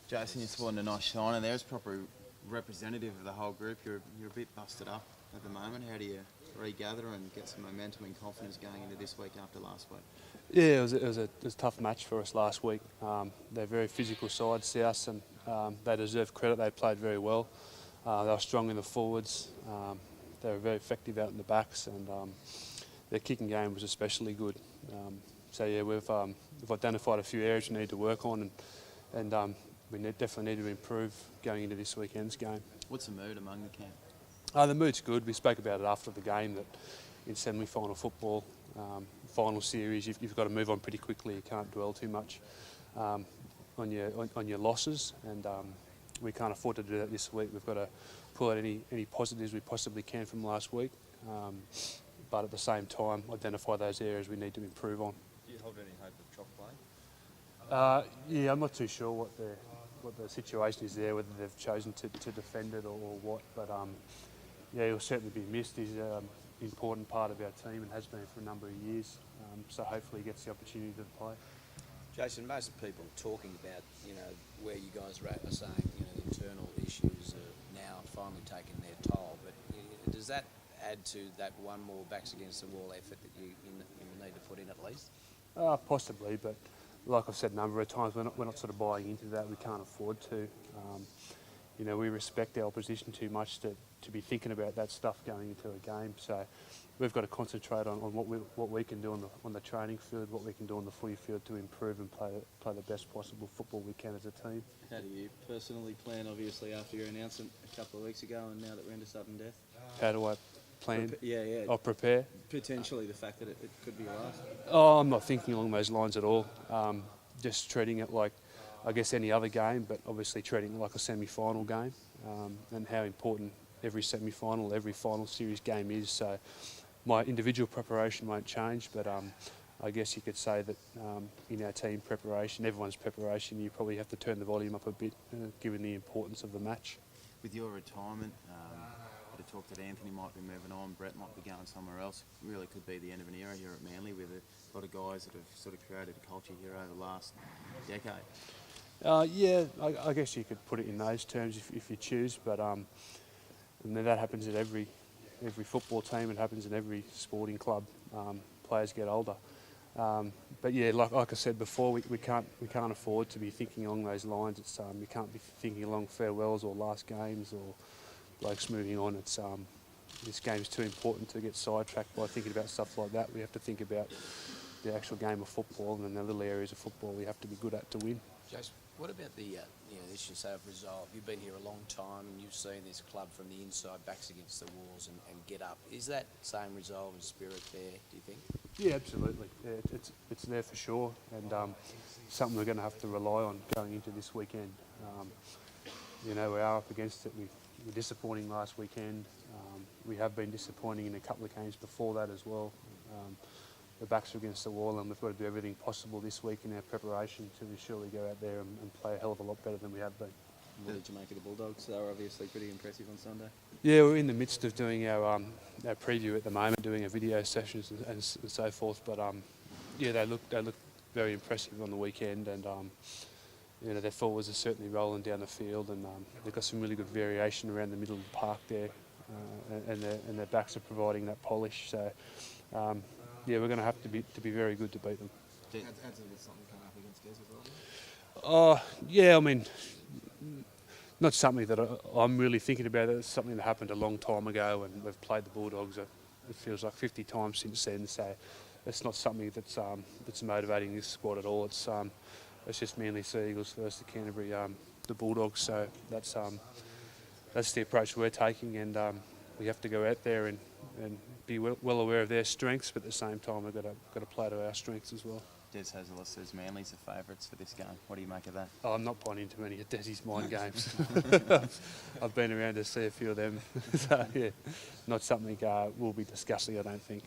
Jason, you're sporting a nice shiner there. It's probably representative of the whole group. You're a bit busted up at the moment. How do you regather and get some momentum and confidence going into this week after last week? Yeah, it was a tough match for us last week. They're very physical side, South, and they deserve credit. They played very well. They were strong in the forwards. They were very effective out in the backs, and their kicking game was especially good. So yeah, we've identified a few areas we need to work on, and we definitely need to improve going into this weekend's game. What's the mood among the camp? The mood's good. We spoke about it after the game that in semi-final football, final series, you've got to move on pretty quickly. You can't dwell too much on your losses, and we can't afford to do that this week. We've got to pull out any positives we possibly can from last week, but at the same time identify those areas we need to improve on. Do you hold any hope of Chop playing? Yeah, I'm not too sure what the situation is there, whether they've chosen to defend it or what, but yeah, he'll certainly be missed. He's an important part of our team and has been for a number of years, so hopefully he gets the opportunity to play. Jason, most people talking about, where you guys are saying, the internal issues are now finally taking their toll, but does that add to that one more backs against the wall effort that you need to put in at least? Possibly, but like I've said a number of times, we're not sort of buying into that. We can't afford to. We respect our opposition too much to be thinking about that stuff going into a game. So we've got to concentrate on what we can do on the training field, what we can do on the footy field to improve and play the best possible football we can as a team. How do you personally plan, obviously, after your announcement a couple of weeks ago and now that we're into sudden death? How do I plan? Yeah. I'll prepare. Potentially the fact that it could be your last? Oh, I'm not thinking along those lines at all. Just treating it like, I guess, any other game, but obviously treating it like a semi-final game, and how important every semi-final, every final series game is. So my individual preparation won't change, but I guess you could say that in our team preparation, everyone's preparation, you probably have to turn the volume up a bit, given the importance of the match. With your retirement, I talked that Anthony might be moving on, Brett might be going somewhere else. It really could be the end of an era here at Manly with a lot of guys that have sort of created a culture here over the last decade. Yeah, I guess you could put it in those terms if you choose, but and then that happens at every football team. It happens in every sporting club. Players get older, but yeah, like I said before, we can't afford to be thinking along those lines. It's we can't be thinking along farewells or last games or blokes moving on. It's this game's too important to get sidetracked by thinking about stuff like that. We have to think about the actual game of football and then the little areas of football we have to be good at to win. Jason, what about the issue, say, of resolve? You've been here a long time and you've seen this club from the inside, backs against the walls and get up. Is that same resolve and spirit there, do you think? Yeah, absolutely. Yeah, it's there for sure, and something we're going to have to rely on going into this weekend. We are up against it. We were disappointing last weekend. We have been disappointing in a couple of games before that as well. The backs are against the wall, and we've got to do everything possible this week in our preparation to ensure we go out there and play a hell of a lot better than we have been. What did you make of the Bulldogs? They were obviously pretty impressive on Sunday. Yeah, we're in the midst of doing our preview at the moment, doing our video sessions and so forth. But yeah, they look very impressive on the weekend, and their forwards are certainly rolling down the field, and they've got some really good variation around the middle of the park there, and their backs are providing that polish. So yeah, we're going to have to be very good to beat them. Adds something coming up against Des as well? Oh yeah, I mean, not something that I'm really thinking about. It's something that happened a long time ago, and we've played the Bulldogs. It feels like 50 times since then. So it's not something that's motivating this squad at all. It's just Manly Sea Eagles versus the Canterbury the Bulldogs. So that's the approach we're taking, and we have to go out there and be well aware of their strengths, but at the same time we've got to play to our strengths as well. Des Hazelus says Manly's the favourites for this game. What do you make of that? Oh, I'm not buying into any of Desi's mind games. I've been around to see a few of them. So yeah, not something we'll be discussing, I don't think.